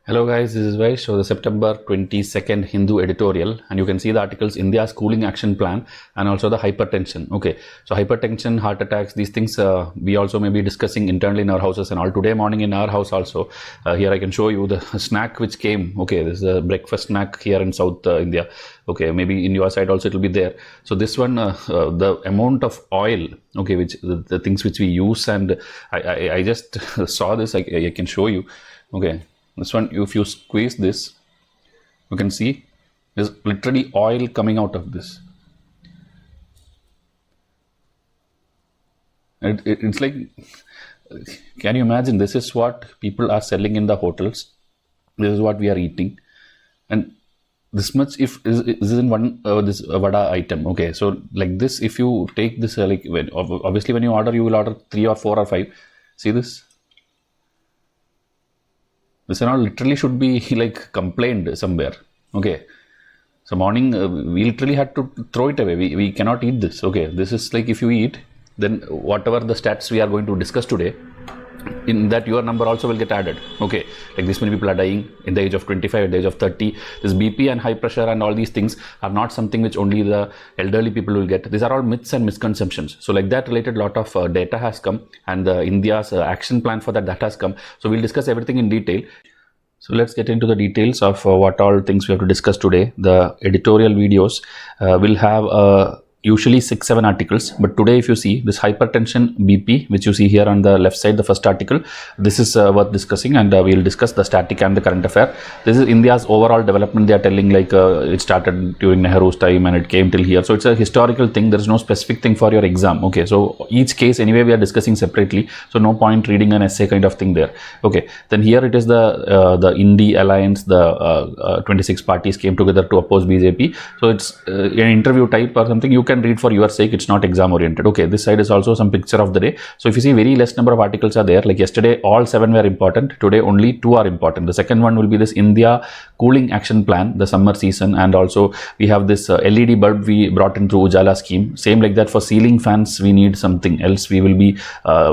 Hello guys, this is Vysh. So the September 22nd Hindu editorial, and you can see the articles India's cooling action plan and also the hypertension. Okay, so hypertension, heart attacks, these things we also may be discussing internally in our houses and all. Today morning in our house also, here I can show you the snack which came. Okay, this is a breakfast snack here in South India. Okay, maybe in your side also it will be there. So this one, the amount of oil, okay, which the things which we use, and I just saw this. I can show you. Okay. This one, if you squeeze this, you can see there's literally oil coming out of this. It's like, can you imagine? This is what people are selling in the hotels. This is what we are eating, and this much if is in one this vada item. Okay, so like this, if you take this obviously when you order, you will order 3 or 4 or 5. See this. This and all literally should be like complained somewhere. Okay, so morning we literally had to throw it away. We cannot eat this. Okay, this is like if you eat, then whatever the stats we are going to discuss today, in that your number also will get added. Okay, like this many people are dying in the age of 25, at the age of 30. This BP and high pressure and all these things are not something which only the elderly people will get. These are all myths and misconceptions. So like that related lot of data has come, and India's action plan for that has come. So we'll discuss everything in detail. So let's get into the details of what all things we have to discuss today. The editorial videos will have usually 6-7 articles, but today if you see this hypertension BP, which you see here on the left side, the first article, this is worth discussing, and we will discuss the static and the current affair. This is India's overall development. They are telling like it started during Nehru's time and it came till here. So it's a historical thing. There is no specific thing for your exam. Okay, so each case anyway we are discussing separately, so no point reading an essay kind of thing there. Okay, then here it is the Indy alliance, the 26 parties came together to oppose BJP. So it's an interview type or something. You can read for your sake. It's not exam oriented. Okay, this side is also some picture of the day. So if you see, very less number of articles are there. Like yesterday all 7 were important, today only 2 are important. The second one will be this India cooling action plan, the summer season, and also we have this LED bulb we brought in through Ujala scheme. Same like that for ceiling fans, we need something else. We will be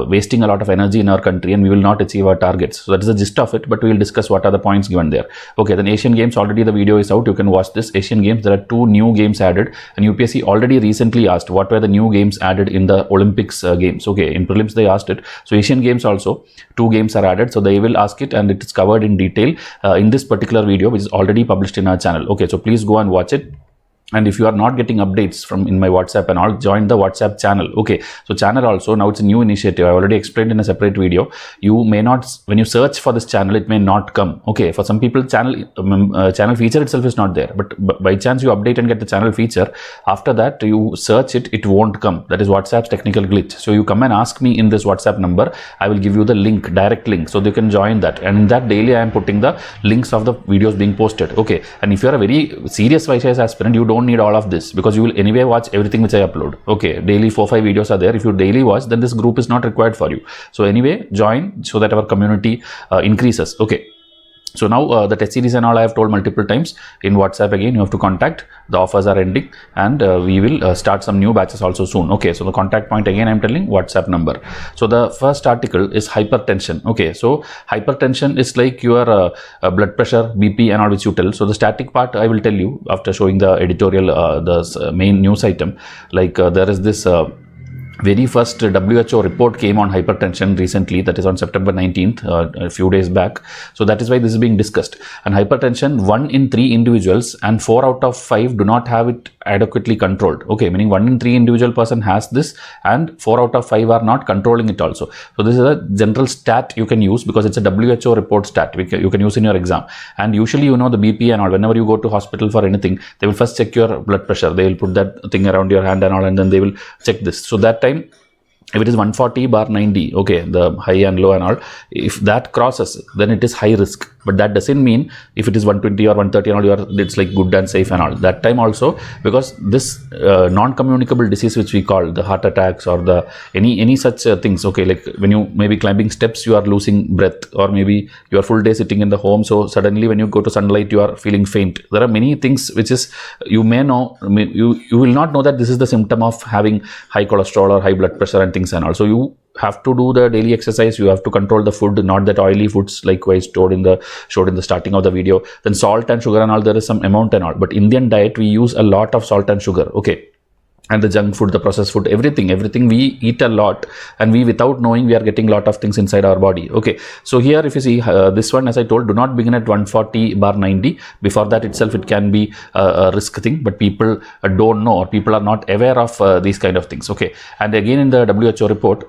wasting a lot of energy in our country and we will not achieve our targets. So that is the gist of it, but we will discuss what are the points given there. Okay, then Asian Games, already the video is out. You can watch this. Asian Games, there are 2 new games added, and UPSC already recently asked what were the new games added in the Olympics games. Okay, in prelims they asked it. So Asian Games also 2 games are added, so they will ask it, and it is covered in detail in this particular video, which is already published in our channel. Okay, so please go and watch it. And if you are not getting updates from in my WhatsApp and all, join the WhatsApp channel. Okay, so channel also, now it's a new initiative. I already explained in a separate video. You may not, when you search for this channel, it may not come. Okay, for some people channel feature itself is not there, but by chance you update and get the channel feature, after that you search it, it won't come. That is WhatsApp's technical glitch. So you come and ask me in this WhatsApp number. I will give you the link, direct link, so you can join that, and in that daily I am putting the links of the videos being posted. Okay, and if you are a very serious Vysh IAS aspirant, you don't need all of this, because you will anyway watch everything which I upload. Okay, daily 4-5 videos are there. If you daily watch, then this group is not required for you. So anyway, join so that our community increases. Okay, so now the test series and all I have told multiple times. In WhatsApp again you have to contact. The offers are ending, and we will start some new batches also soon. Okay, so the contact point again I am telling, WhatsApp number. So the first article is hypertension. Okay, so hypertension is like your blood pressure, BP and all which you tell. So the static part I will tell you after showing the editorial, the main news item. Like there is this very first WHO report came on hypertension recently, that is on September 19th, a few days back. So that is why this is being discussed. And hypertension, 1 in 3 individuals and 4 out of 5 do not have it adequately controlled. Okay, meaning 1 in 3 individual person has this and 4 out of 5 are not controlling it also. So this is a general stat you can use, because it's a WHO report stat you can use in your exam. And usually, you know, the BP and all, whenever you go to hospital for anything, they will first check your blood pressure. They will put that thing around your hand and all, and then they will check this. So that time, if it is 140/90, okay, the high and low and all, if that crosses, then it is high risk. But that doesn't mean if it is 120 or 130 and all, it's like good and safe and all. That time also, because this non-communicable disease which we call the heart attacks or the any such things, okay, like when you maybe climbing steps, you are losing breath, or maybe you are full day sitting in the home, so suddenly when you go to sunlight, you are feeling faint. There are many things which is, you may know, you will not know that this is the symptom of having high cholesterol or high blood pressure and things and all. So you have to do the daily exercise, you have to control the food, not that oily foods like I showed in the starting of the video. Then salt and sugar and all, there is some amount and all, but Indian diet we use a lot of salt and sugar, okay, and the junk food, the processed food, everything we eat a lot, and we, without knowing, we are getting a lot of things inside our body. Okay, so here if you see this one, as I told, do not begin at 140/90. Before that itself it can be a risk thing, but people don't know, or people are not aware of these kind of things. Okay, and again in the WHO report,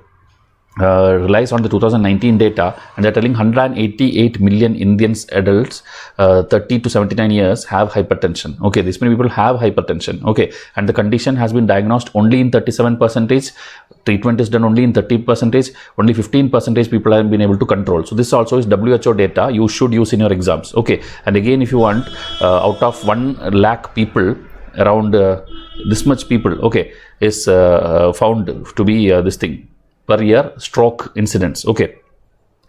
relies on the 2019 data, and they're telling 188 million Indians adults 30 to 79 years have hypertension. Okay, this many people have hypertension. Okay, and the condition has been diagnosed only in 37%, treatment is done only in 30%, only 15% people have been able to control. So this also is WHO data you should use in your exams. Okay, and again if you want, out of 1 lakh people, around this much people, okay, is found to be this thing per year stroke incidents. Okay,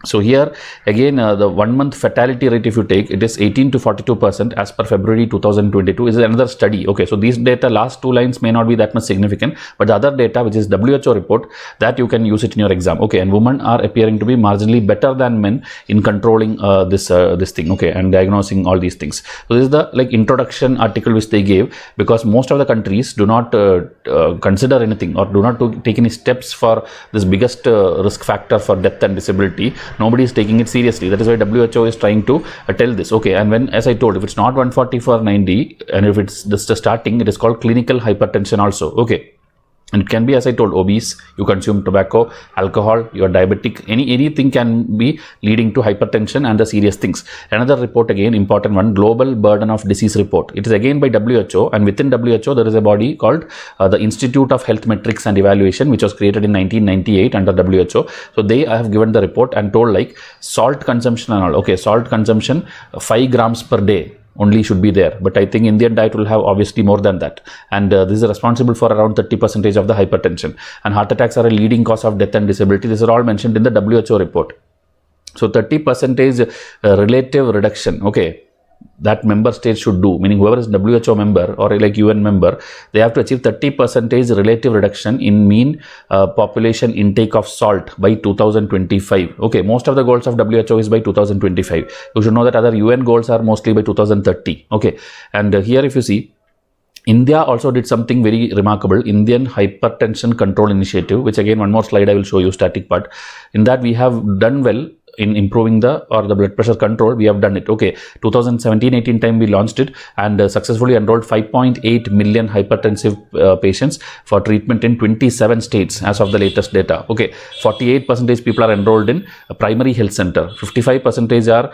so here again the 1 month fatality rate, if you take, it is 18 to 42% as per February 2022. Is another study. Okay, so these data, last 2 lines may not be that much significant, but the other data, which is WHO report, that you can use it in your exam. Okay, and women are appearing to be marginally better than men in controlling this thing, okay, and diagnosing all these things. So this is the introduction article which they gave, because most of the countries do not consider anything, or do not take any steps for this biggest risk factor for death and disability. Nobody is taking it seriously. That is why WHO is trying to tell this. Okay, and when, as I told, if it's not 140/90, and if it's just the starting, it is called clinical hypertension also. Okay, and it can be, as I told, obese, you consume tobacco, alcohol, you are diabetic, anything can be leading to hypertension and the serious things. Another report, again important one, global burden of disease report. It is again by WHO, and within WHO there is a body called the Institute of Health Metrics and Evaluation, which was created in 1998 under WHO. So they have given the report and told salt consumption and all. Okay, salt consumption 5 grams per day only should be there, but I think Indian diet will have obviously more than that, and this is responsible for around 30% of the hypertension, and heart attacks are a leading cause of death and disability. These are all mentioned in the WHO report. So 30% relative reduction, okay, that member states should do, meaning whoever is WHO member or UN member, they have to achieve 30% relative reduction in mean population intake of salt by 2025. Okay, most of the goals of WHO is by 2025. You should know that other UN goals are mostly by 2030. Okay, and here if you see, India also did something very remarkable, Indian Hypertension Control Initiative, which again, one more slide I will show you, static part. In that we have done well in improving the blood pressure control. We have done it. Okay, 2017-18 time we launched it, and successfully enrolled 5.8 million hypertensive patients for treatment in 27 states as of the latest data. Okay, 48% people are enrolled in a primary health center, 55% are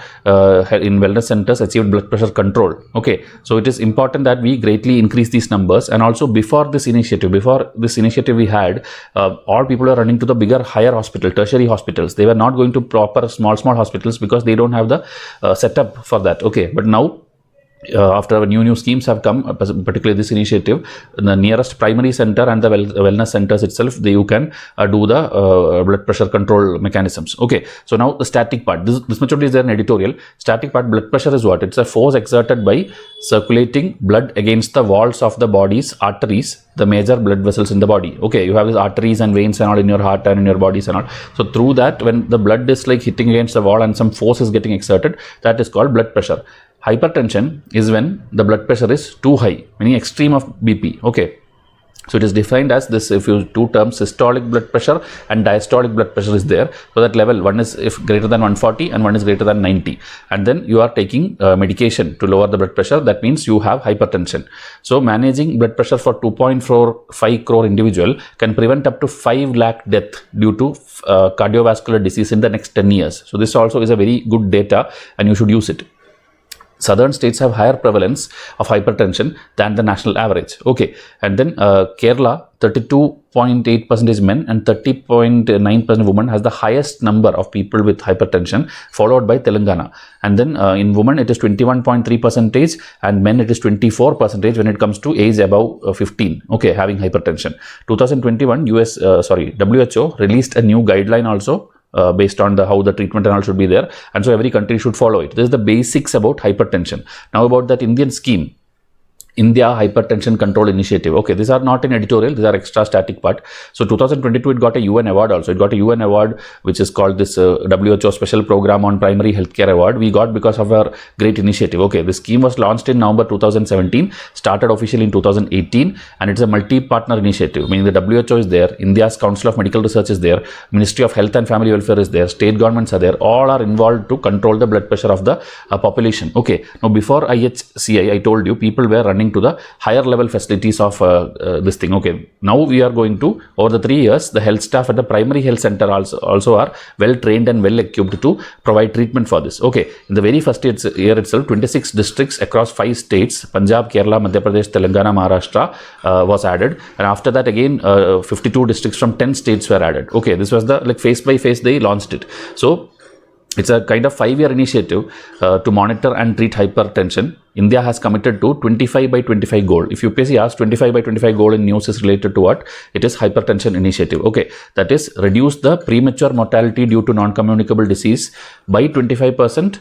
in wellness centers, achieved blood pressure control. Okay, so it is important that we greatly increase these numbers. And also before this initiative we had all people are running to the bigger, higher hospital, tertiary hospitals. They were not going to proper small hospitals because they don't have the setup for that. Okay, but now after new schemes have come, particularly this initiative, the nearest primary center and the wellness centers itself, you can do the blood pressure control mechanisms. Okay, so now the static part, this much only is there in editorial. Static part, blood pressure is what? It's a force exerted by circulating blood against the walls of the body's arteries, the major blood vessels in the body. Okay, you have these arteries and veins and all in your heart and in your bodies and all. So through that, when the blood is hitting against the wall and some force is getting exerted, that is called blood pressure. Hypertension is when the blood pressure is too high, meaning extreme of BP. Okay, so it is defined as this, if you two terms, systolic blood pressure and diastolic blood pressure is there. So that level, one is if greater than 140 and one is greater than 90, and then you are taking medication to lower the blood pressure. That means you have hypertension. So managing blood pressure for 2.45 crore individual can prevent up to 5 lakh death due to cardiovascular disease in the next 10 years. So this also is a very good data and you should use it. Southern states have higher prevalence of hypertension than the national average. Okay, and then Kerala, 32.8% men and 30.9% women has the highest number of people with hypertension, followed by Telangana. And then in women it is 21.3% and men it is 24% when it comes to age above 15. Okay, having hypertension. 2021 WHO released a new guideline also, based on how the treatment and all should be there, and so every country should follow it. This is the basics about hypertension. Now about that Indian scheme. India Hypertension Control Initiative. Okay, these are not in editorial, these are extra static part. So 2022 it got a UN award also. It got a UN award which is called this WHO Special Program on Primary Healthcare Award. We got because of our great initiative. Okay, this scheme was launched in November 2017, started officially in 2018, and it's a multi-partner initiative, meaning the WHO is there, India's Council of Medical Research is there, Ministry of Health and Family Welfare is there, state governments are there, all are involved to control the blood pressure of the population. Okay, now before IHCI, I told you people were running to the higher level facilities of this thing. Okay, now we are going to, over the 3 years, the health staff at the primary health center also are well trained and well equipped to provide treatment for this. Okay, in the very first year itself, 26 districts across 5 states, Punjab, Kerala, Madhya Pradesh, Telangana, Maharashtra was added, and after that again 52 districts from 10 states were added. Okay, this was the like phase by phase they launched it. So it's a kind of 5-year initiative to monitor and treat hypertension. India has committed to 25 by 25 goal. If UPSC asks 25 by 25 goal in news is related to what? It is hypertension initiative. Okay, that is reduce the premature mortality due to non-communicable disease by 25%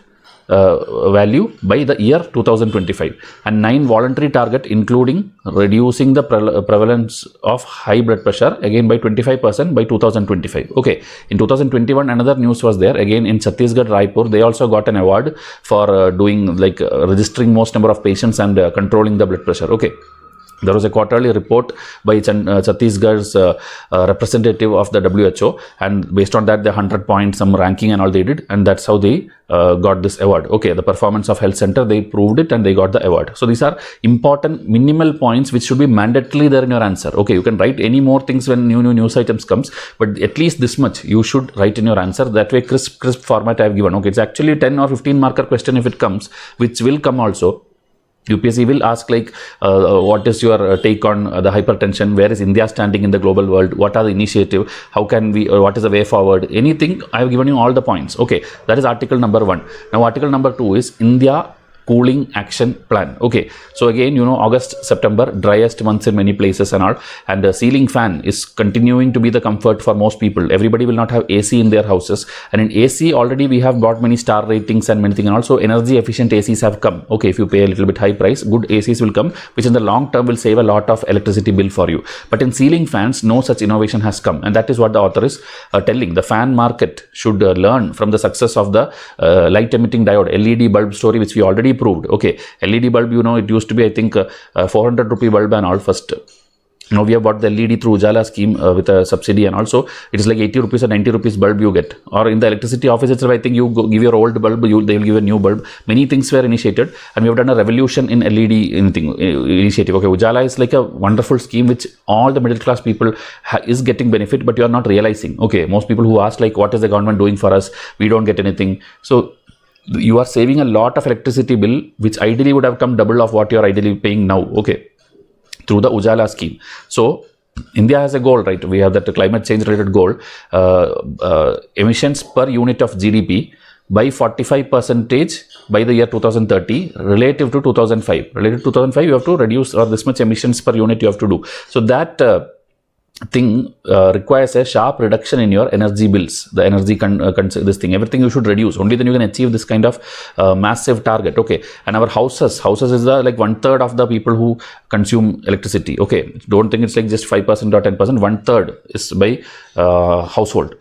value by the year 2025, and 9 voluntary target including reducing the prevalence of high blood pressure again by 25% by 2025. Okay, in 2021 another news was there again in Chhattisgarh, Raipur. They also got an award for doing like registering most number of patients and controlling the blood pressure. Okay, there was a quarterly report by Chhattisgarh's representative of the WHO, and based on that, the 100 points, some ranking and all they did, and that's how they got this award. Okay, the performance of health center, they proved it and they got the award. So these are important minimal points which should be mandatorily there in your answer. Okay, you can write any more things when new news items comes, but at least this much you should write in your answer. That way crisp format I have given. Okay, it's actually 10 or 15 marker question if it comes, which will come also. UPSC will ask like, what is your take on the hypertension? Where is India standing in the global world? What are the initiative? How can we, what is the way forward? Anything, I have given you all the points. Okay, that is article number 1. Now article number 2 is India cooling action plan. Okay, so again, August, September, driest months in many places and all, and the ceiling fan is continuing to be the comfort for most people. Everybody will not have AC in their houses, and in AC already we have got many star ratings and many things, and also energy efficient ACs have come. Okay, if you pay a little bit high price, good ACs will come, which in the long term will save a lot of electricity bill for you. But in ceiling fans, no such innovation has come, and that is what the author is telling. The fan market should learn from the success of the light emitting diode LED bulb story, which we already proved. Okay, LED bulb, it used to be I think 400 rupee bulb and all first. Now we have bought the LED through Ujala scheme with a subsidy, and also it is like 80 rupees or 90 rupees bulb you get. Or in the electricity office itself, I think you give your old bulb, they will give a new bulb. Many things were initiated, and we have done a revolution in LED initiative. Okay, Ujala is like a wonderful scheme which all the middle class people is getting benefit, but you are not realizing. Okay, most people who ask like, what is the government doing for us? We don't get anything. So you are saving a lot of electricity bill, which ideally would have come double of what you are ideally paying now. Okay, through the Ujala scheme. So India has a goal, right? We have that climate change related goal, emissions per unit of GDP by 45% by the year 2030 relative to 2005. Relative to 2005, you have to reduce or this much emissions per unit you have to do. So that thing requires a sharp reduction in your energy bills, the energy this thing, everything you should reduce. Only then you can achieve this kind of massive target. Okay, and our houses is the like 1/3 of the people who consume electricity. Okay, don't think it's like just 5% or 10%. 1/3 is by household.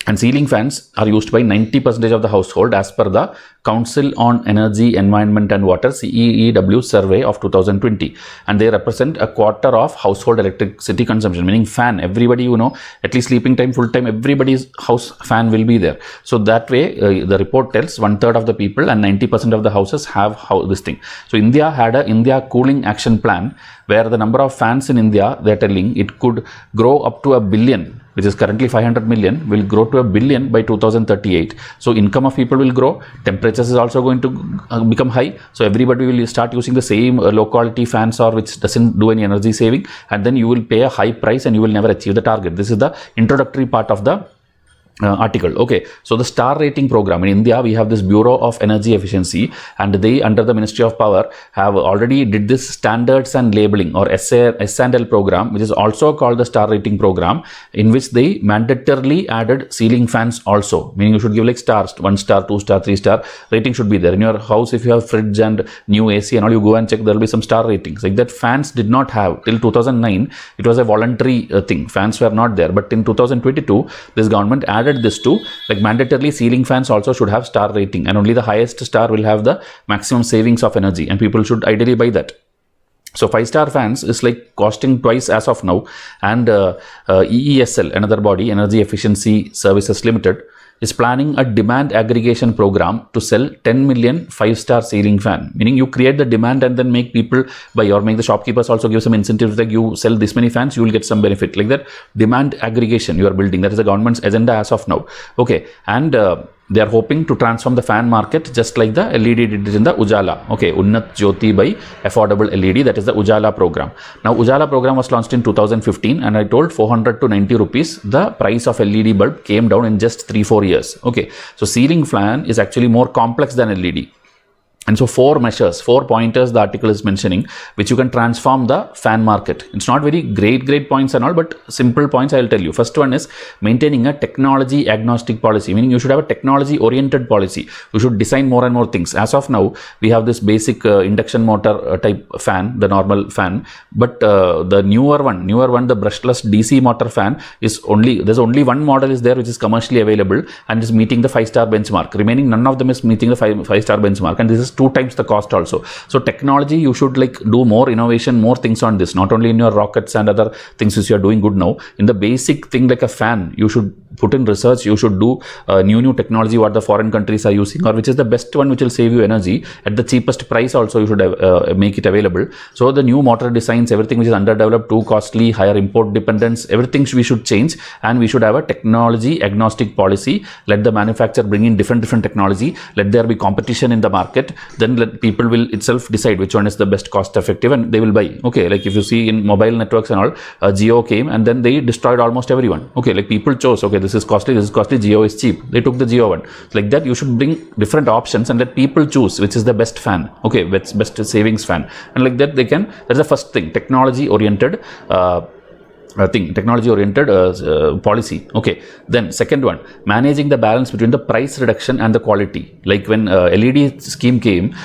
And ceiling fans are used by 90% of the household as per the Council on Energy, Environment and Water CEEW survey of 2020, and they represent a quarter of household electricity consumption, meaning fan. Everybody, at least sleeping time, full time, everybody's house fan will be there. So that way, the report tells 1/3 of the people and 90% of the houses have this thing. So India had a India cooling action plan where the number of fans in India, they're telling it could grow up to 1 billion, which is currently 500 million, will grow to 1 billion by 2038. So income of people will grow, temperatures is also going to become high. So everybody will start using the same low quality fans or which doesn't do any energy saving, and then you will pay a high price and you will never achieve the target. This is the introductory part of the article. Okay, so the star rating program in India, we have this Bureau of Energy Efficiency, and they under the Ministry of Power have already did this standards and labeling or S&L program, which is also called the star rating program, in which they mandatorily added ceiling fans also, meaning you should give like stars, 1 star, 2 star, 3 star rating should be there in your house. If you have fridge and new AC and all, you go and check, there will be some star ratings like that. Fans did not have till 2009. It was a voluntary thing, fans were not there, but in 2022 this government added this to like mandatorily ceiling fans also should have star rating, and only the highest star will have the maximum savings of energy, and people should ideally buy that. So 5-star fans is like costing twice as of now, and EESL, another body, Energy Efficiency Services Limited, is planning a demand aggregation program to sell 10 million 5-star ceiling fan, meaning you create the demand and then make people buy, or make the shopkeepers also give some incentives, like you sell this many fans, you will get some benefit, like that. Demand aggregation you are building, that is the government's agenda as of now. Okay, and they are hoping to transform the fan market just like the LED did in the Ujala. Okay, Unnat Jyoti by affordable LED, that is the Ujala program. Now Ujala program was launched in 2015, and I told 400 to 90 rupees the price of LED bulb came down in just 3-4 years. Okay, so ceiling fan is actually more complex than LED. And so 4 measures, 4 pointers the article is mentioning, which you can transform the fan market. It's not very great points and all, but simple points I will tell you. First one is maintaining a technology agnostic policy, meaning you should have a technology oriented policy. You should design more and more things. As of now, we have this basic induction motor type fan, the normal fan, but the newer one, the brushless DC motor fan is there's only one model is there which is commercially available and is meeting the 5-star benchmark. Remaining none of them is meeting the 5-star benchmark, and this is 2 times the cost also. So technology, you should like do more innovation, more things on this, not only in your rockets and other things which you are doing good now. In the basic thing like a fan, you should put in research, you should do new technology what the foreign countries are using, or which is the best one which will save you energy at the cheapest price also. You should make it available. So the new motor designs, everything which is underdeveloped, too costly, higher import dependence, everything we should change, and we should have a technology agnostic policy. Let the manufacturer bring in different technology, let there be competition in the market, then let people will itself decide which one is the best cost effective and they will buy. Okay, like if you see in mobile networks and all, Jio came and then they destroyed almost everyone. Okay, like people chose, okay, this is costly, Jio is cheap, they took the Jio one. Like that, you should bring different options and let people choose which is the best fan, okay, best savings fan, and like that they can. That's the first thing, technology oriented policy. Okay, then second one, managing the balance between the price reduction and the quality. Like when LED scheme came,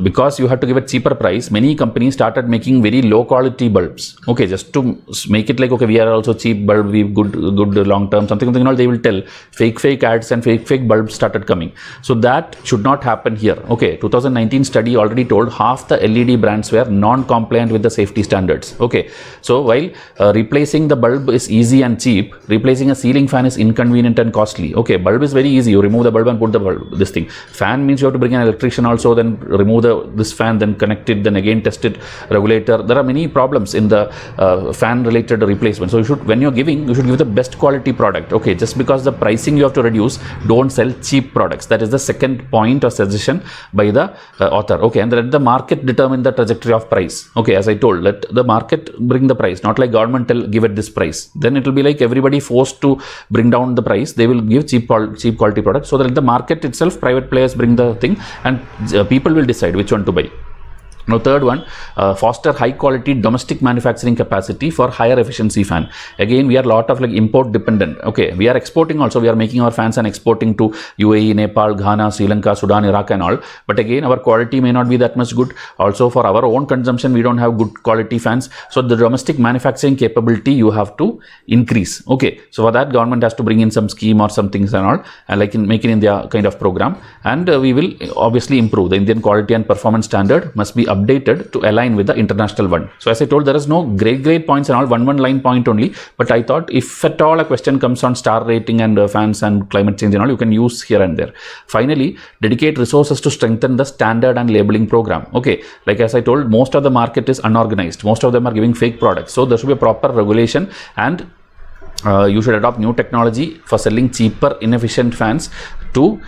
because you had to give a cheaper price, many companies started making very low quality bulbs. Okay, just to make it like, okay, we are also cheap bulb, we good long term, something and all, they will tell fake ads and fake bulbs started coming. So that should not happen here. Okay, 2019 study already told half the LED brands were non-compliant with the safety standards. Okay, so while replacing the bulb is easy and cheap, replacing a ceiling fan is inconvenient and costly. Okay, bulb is very easy, you remove the bulb and put the bulb, this thing. Fan means you have to bring an electrician also, then remove this fan, then connect it, then again test it, regulator. There are many problems in the fan related replacement. So you should, when you're giving, you should give the best quality product. Okay, just because the pricing you have to reduce, don't sell cheap products. That is the second point or suggestion by the author. Okay, and let the market determine the trajectory of price. Okay, as I told, let the market bring the price, not like government give it this price. Then it will be like everybody forced to bring down the price. They will give cheap quality products, so that the market itself, private players bring the thing, and people will decide which one to buy. Now third one, foster high quality domestic manufacturing capacity for higher efficiency fan. Again, we are a lot of like import dependent. Okay, we are exporting also, we are making our fans and exporting to UAE, Nepal, Ghana, Sri Lanka, Sudan, Iraq and all. But again, our quality may not be that much good. Also for our own consumption, we don't have good quality fans. So the domestic manufacturing capability you have to increase. Okay, so for that government has to bring in some scheme or some things and all, and like in Make in India kind of program. And we will obviously improve. The Indian quality and performance standard must be updated to align with the international one. So as I told, there is no great points and all, one line point only, but I thought if at all a question comes on star rating and fans and climate change and all, you can use here and there. Finally, dedicate resources to strengthen the standard and labeling program. Okay, like as I told, most of the market is unorganized, most of them are giving fake products, so there should be a proper regulation, and you should adopt new technology for selling cheaper inefficient fans to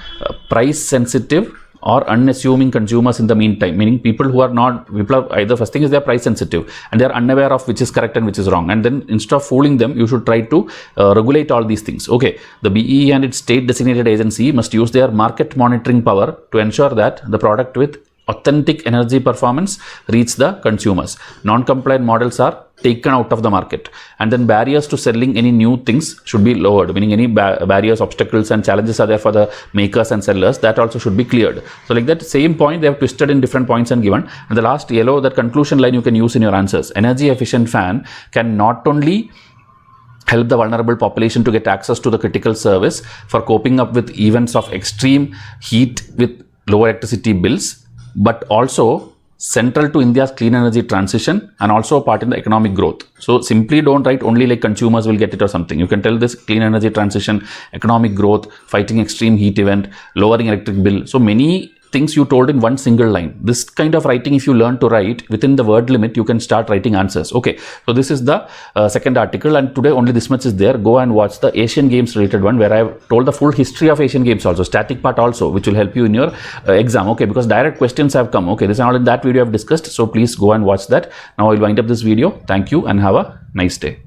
price sensitive or unassuming consumers in the meantime, meaning people who are not, people are either, first thing is they are price sensitive and they are unaware of which is correct and which is wrong, and then instead of fooling them, you should try to regulate all these things. Okay, the BEE and its state designated agency must use their market monitoring power to ensure that the product with authentic energy performance reach the consumers. Non-compliant models are taken out of the market, and then barriers to selling any new things should be lowered, meaning any barriers, obstacles and challenges are there for the makers and sellers, that also should be cleared. So like that same point they have twisted in different points and given, and the last yellow, that conclusion line you can use in your answers. Energy efficient fan can not only help the vulnerable population to get access to the critical service for coping up with events of extreme heat with lower electricity bills, but also central to India's clean energy transition and also a part in the economic growth. So simply don't write only like consumers will get it or something. You can tell this clean energy transition, economic growth, fighting extreme heat event, lowering electric bill. So many things you told in one single line. This kind of writing, if you learn to write within the word limit, you can start writing answers. Okay, so this is the second article, and today only this much is there. Go and watch the Asian Games related one where I have told the full history of Asian Games also, static part also, which will help you in your exam. Okay, because direct questions have come. Okay, this is all in that video I've discussed, so please go and watch that. Now I'll wind up this video. Thank you and have a nice day.